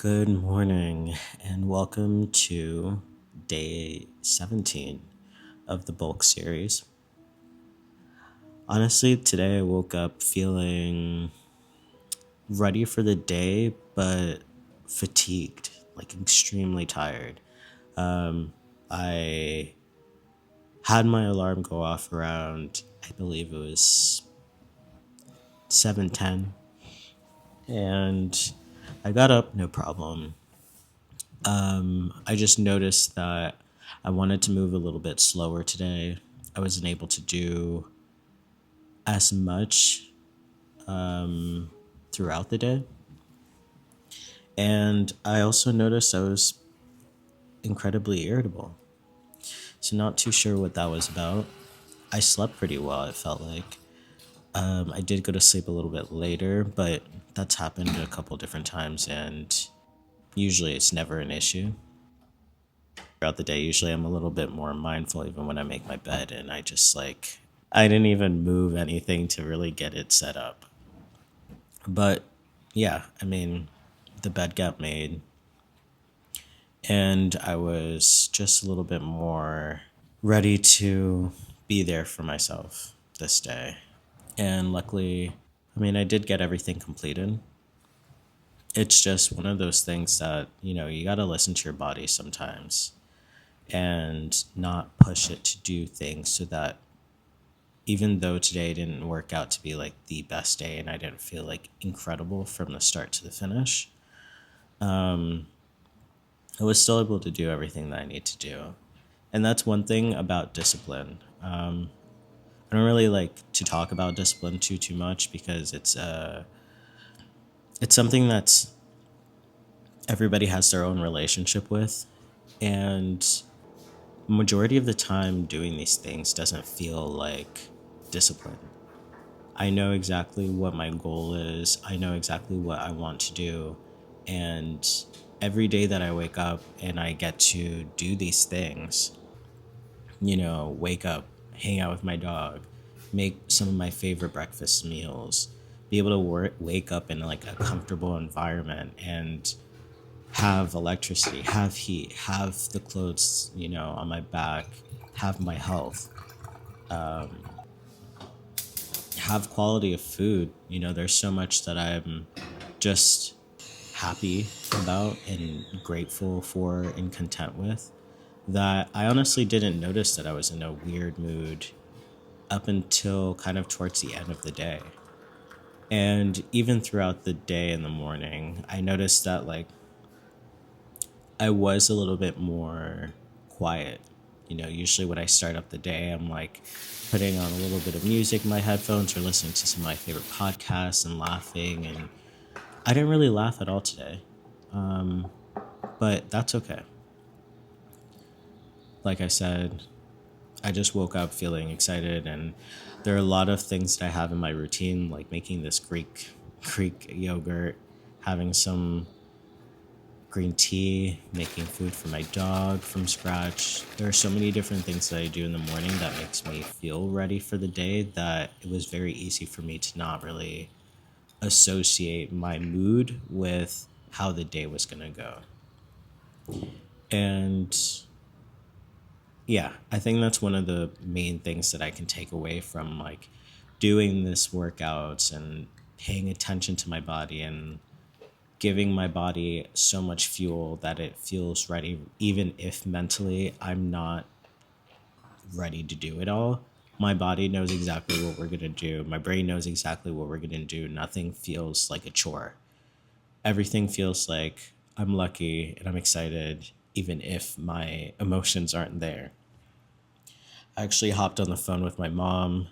Good morning, and welcome to day 17 of the bulk series. Honestly, today I woke up feeling ready for the day, but fatigued, like extremely tired. I had my alarm go off around, I believe it was 7:10, and I got up, no problem. I just noticed that I wanted to move a little bit slower today. I wasn't able to do as much throughout the day. And I also noticed I was incredibly irritable. So, not too sure what that was about. I slept pretty well, it felt like. I did go to sleep a little bit later, but that's happened a couple different times, and usually it's never an issue. Throughout the day, usually I'm a little bit more mindful even when I make my bed, and I didn't even move anything to really get it set up. But yeah, the bed got made, and I was just a little bit more ready to be there for myself this day. And luckily, I did get everything completed. It's just one of those things that, you got to listen to your body sometimes and not push it to do things so that even though today didn't work out to be like the best day and I didn't feel like incredible from the start to the finish, I was still able to do everything that I need to do. And that's one thing about discipline. I don't really like to talk about discipline too much because it's something that's everybody has their own relationship with, and majority of the time doing these things doesn't feel like discipline. I know exactly what my goal is. I know exactly what I want to do. And every day that I wake up and I get to do these things, wake up, hang out with my dog, make some of my favorite breakfast meals, be able to wake up in like a comfortable environment and have electricity, have heat, have the clothes, on my back, have my health, have quality of food. There's so much that I'm just happy about and grateful for and content with that I honestly didn't notice that I was in a weird mood up until kind of towards the end of the day. And even throughout the day in the morning, I noticed that like I was a little bit more quiet. Usually when I start up the day, I'm like putting on a little bit of music in my headphones or listening to some of my favorite podcasts and laughing. And I didn't really laugh at all today. But that's okay. Like I said, I just woke up feeling excited, and there are a lot of things that I have in my routine, like making this Greek yogurt, having some green tea, making food for my dog from scratch. There are so many different things that I do in the morning that makes me feel ready for the day that it was very easy for me to not really associate my mood with how the day was going to go. And yeah, I think that's one of the main things that I can take away from like doing this workouts and paying attention to my body and giving my body so much fuel that it feels ready, even if mentally I'm not ready to do it all. My body knows exactly what we're going to do. My brain knows exactly what we're going to do. Nothing feels like a chore. Everything feels like I'm lucky and I'm excited, even if my emotions aren't there. I actually hopped on the phone with my mom.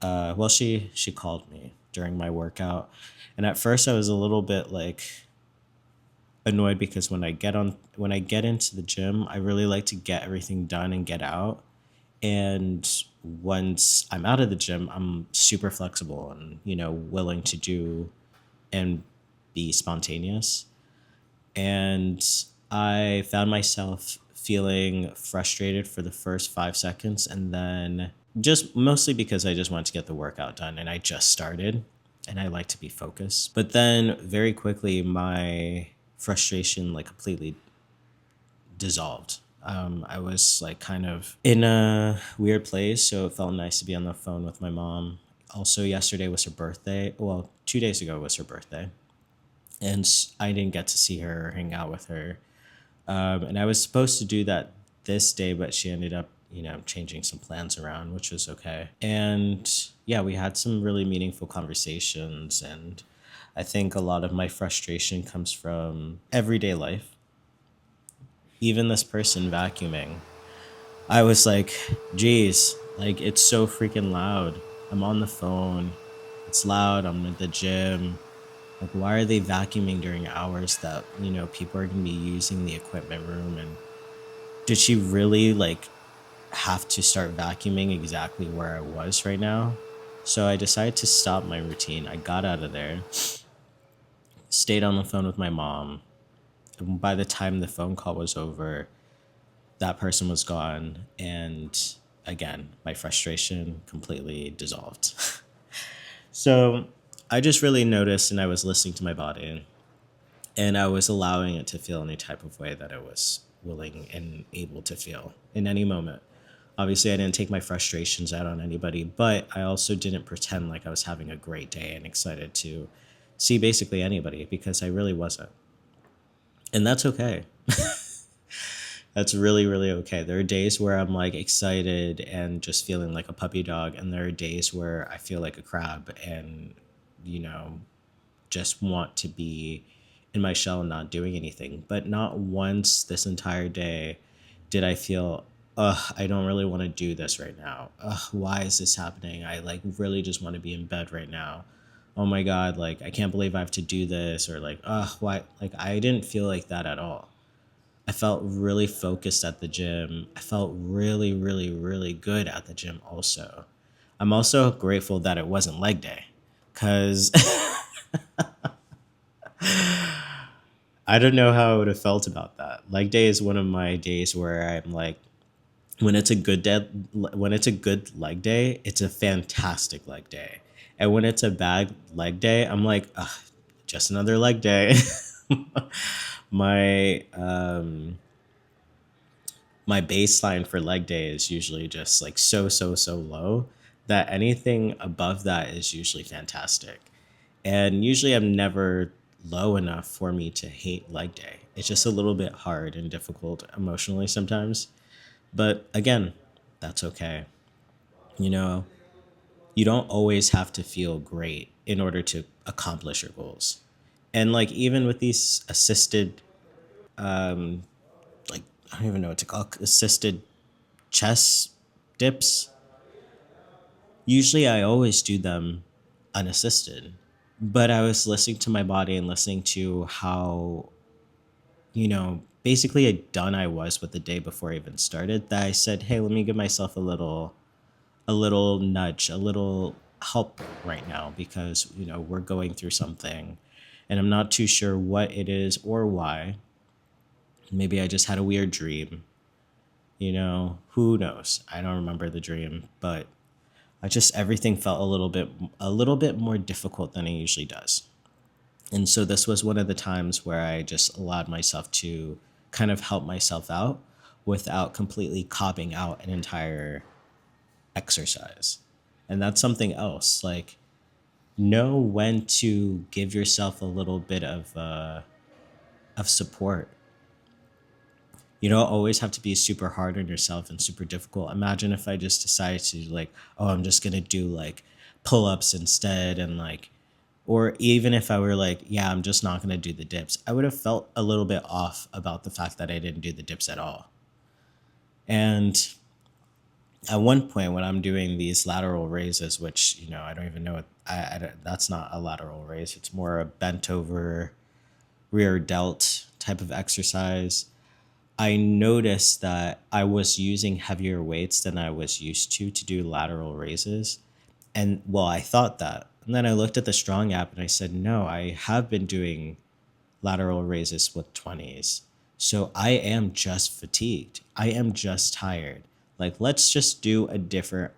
She called me during my workout. And at first I was a little bit like annoyed because when I get into the gym, I really like to get everything done and get out. And once I'm out of the gym, I'm super flexible and, willing to do and be spontaneous. And I found myself feeling frustrated for the first 5 seconds, and then just mostly because I just wanted to get the workout done and I just started and I like to be focused. But then very quickly, my frustration like completely dissolved. I was like kind of in a weird place, so it felt nice to be on the phone with my mom. Also, yesterday was her birthday. Well, 2 days ago was her birthday, and I didn't get to see her or hang out with her. And I was supposed to do that this day, but she ended up, changing some plans around, which was okay. And yeah, we had some really meaningful conversations. And I think a lot of my frustration comes from everyday life. Even this person vacuuming, I was like, geez, like it's so freaking loud. I'm on the phone. It's loud. I'm at the gym. Like, why are they vacuuming during hours that, people are going to be using the equipment room? And did she really, like, have to start vacuuming exactly where I was right now? So I decided to stop my routine. I got out of there, stayed on the phone with my mom. And by the time the phone call was over, that person was gone. And again, my frustration completely dissolved. So I just really noticed, and I was listening to my body, and I was allowing it to feel any type of way that it was willing and able to feel in any moment. Obviously, I didn't take my frustrations out on anybody, but I also didn't pretend like I was having a great day and excited to see basically anybody, because I really wasn't. And that's okay. That's really, really okay. There are days where I'm like excited and just feeling like a puppy dog. And there are days where I feel like a crab and, you know, just want to be in my shell and not doing anything. But not once this entire day did I feel, ugh, I don't really want to do this right now. Ugh, why is this happening? I like really just want to be in bed right now. Oh my God, like I can't believe I have to do this, or like, ugh, why? Like I didn't feel like that at all. I felt really focused at the gym. I felt really, really, really good at the gym also. I'm also grateful that it wasn't leg day, because I don't know how I would have felt about that. Leg day is one of my days where I'm like, when it's a good leg day, it's a fantastic leg day. And when it's a bad leg day, I'm like, ugh, just another leg day. my my baseline for leg day is usually just like so low that anything above that is usually fantastic. And usually I'm never low enough for me to hate leg day. It's just a little bit hard and difficult emotionally sometimes. But again, that's okay. You know, you don't always have to feel great in order to accomplish your goals. And like even with these assisted, like I don't even know what to call it, assisted chest dips, usually I always do them unassisted. But I was listening to my body and listening to how, basically done I was with the day before I even started, that I said, hey, let me give myself a little nudge, a little help right now, because, we're going through something and I'm not too sure what it is or why. Maybe I just had a weird dream, who knows? I don't remember the dream, but everything felt a little bit more difficult than it usually does. And so this was one of the times where I just allowed myself to kind of help myself out without completely copping out an entire exercise. And that's something else. Like, know when to give yourself a little bit of support. You don't always have to be super hard on yourself and super difficult. Imagine if I just decided to like, oh, I'm just gonna do like pull-ups instead, and like, or even if I were like, yeah, I'm just not gonna do the dips, I would have felt a little bit off about the fact that I didn't do the dips at all. And at one point when I'm doing these lateral raises, which, I don't even know what, that's not a lateral raise. It's more a bent over rear delt type of exercise. I noticed that I was using heavier weights than I was used to do lateral raises. And well, I thought that. And then I looked at the Strong app and I said, no, I have been doing lateral raises with 20s. So I am just fatigued. I am just tired. Like, let's just do a different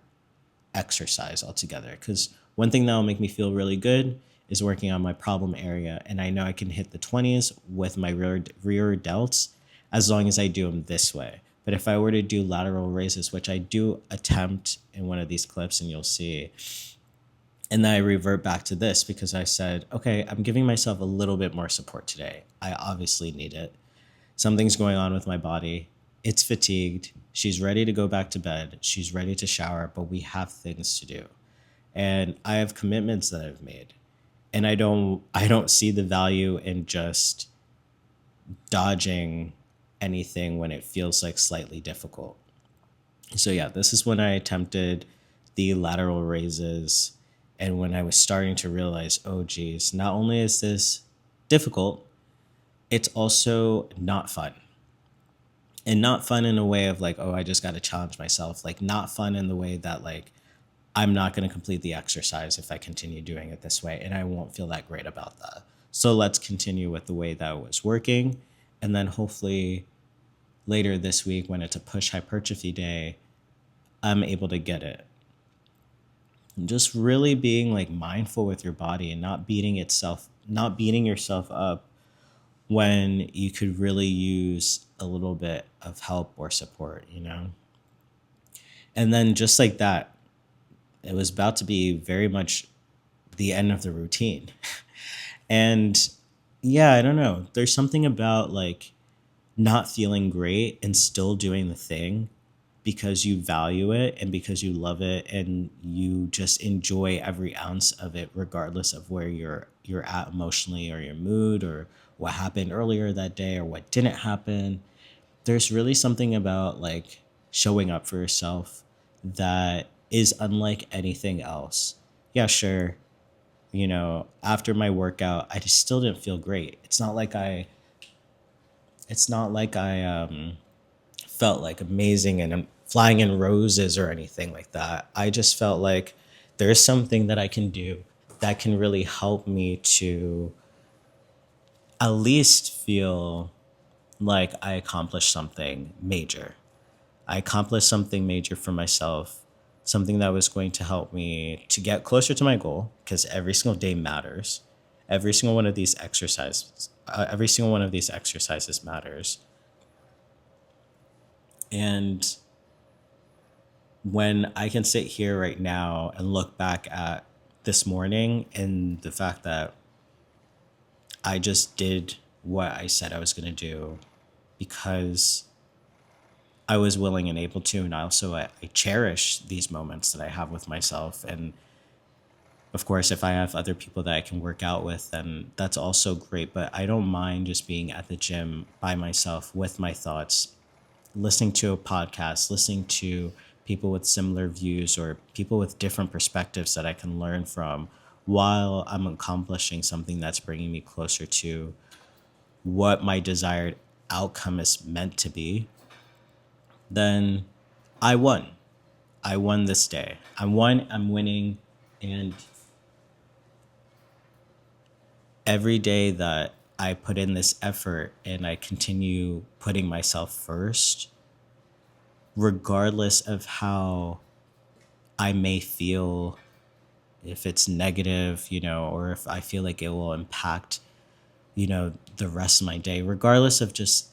exercise altogether. Because one thing that will make me feel really good is working on my problem area, and I know I can hit the 20s with my rear delts as long as I do them this way. But if I were to do lateral raises, which I do attempt in one of these clips, and you'll see, and then I revert back to this because I said, okay, I'm giving myself a little bit more support today. I obviously need it. Something's going on with my body. It's fatigued. She's ready to go back to bed. She's ready to shower, but we have things to do. And I have commitments that I've made. And I don't see the value in just dodging anything when it feels like slightly difficult. So yeah, this is when I attempted the lateral raises, and when I was starting to realize, oh geez, not only is this difficult, it's also not fun. And not fun in a way of like, oh, I just got to challenge myself. Like, not fun in the way that like I'm not going to complete the exercise if I continue doing it this way, and I won't feel that great about that. So let's continue with the way that it was working, and then hopefully later this week when it's a push hypertrophy day, I'm able to get it. And just really being like mindful with your body and not beating yourself up when you could really use a little bit of help or support, you know? And then just like that, it was about to be very much the end of the routine. And yeah, I don't know. There's something about like not feeling great and still doing the thing because you value it and because you love it and you just enjoy every ounce of it, regardless of where you're at emotionally or your mood or what happened earlier that day or what didn't happen. There's really something about like showing up for yourself that is unlike anything else. Yeah, sure. You know, after my workout, I just still didn't feel great. It's not like I felt like amazing and I'm flying in roses or anything like that. I just felt like there's something that I can do that can really help me to at least feel like I accomplished something major. I accomplished something major for myself, something that was going to help me to get closer to my goal, because every single day matters. Every single one of these exercises matters. And when I can sit here right now and look back at this morning and the fact that I just did what I said I was going to do because I was willing and able to, and I cherish these moments that I have with myself. And of course, if I have other people that I can work out with, then that's also great. But I don't mind just being at the gym by myself with my thoughts, listening to a podcast, listening to people with similar views or people with different perspectives that I can learn from while I'm accomplishing something that's bringing me closer to what my desired outcome is meant to be. Then I won. I won this day. I'm winning. And every day that I put in this effort and I continue putting myself first, regardless of how I may feel, if it's negative, you know, or if I feel like it will impact, you know, the rest of my day, regardless of just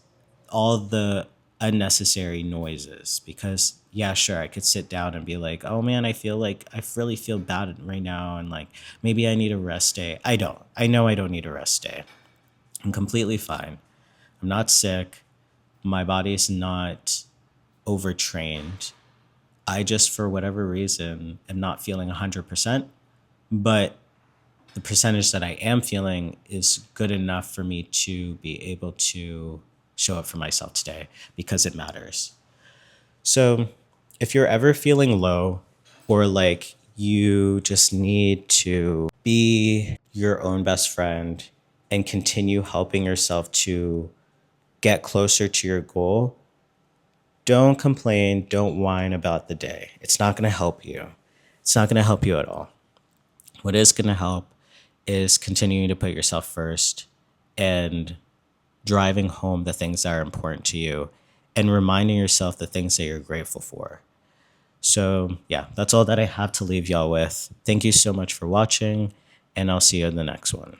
all the unnecessary noises. Because yeah, sure, I could sit down and be like, oh man, I really feel bad right now, and like maybe I need a rest day. I know I don't need a rest day. I'm completely fine. I'm not sick. My body is not overtrained. I just, for whatever reason, am not feeling 100%, but the percentage that I am feeling is good enough for me to be able to show up for myself today because it matters. So if you're ever feeling low or like you just need to be your own best friend and continue helping yourself to get closer to your goal, don't complain, don't whine about the day. It's not going to help you. It's not going to help you at all. What is going to help is continuing to put yourself first and driving home the things that are important to you and reminding yourself the things that you're grateful for. So yeah, that's all that I have to leave y'all with. Thank you so much for watching, and I'll see you in the next one.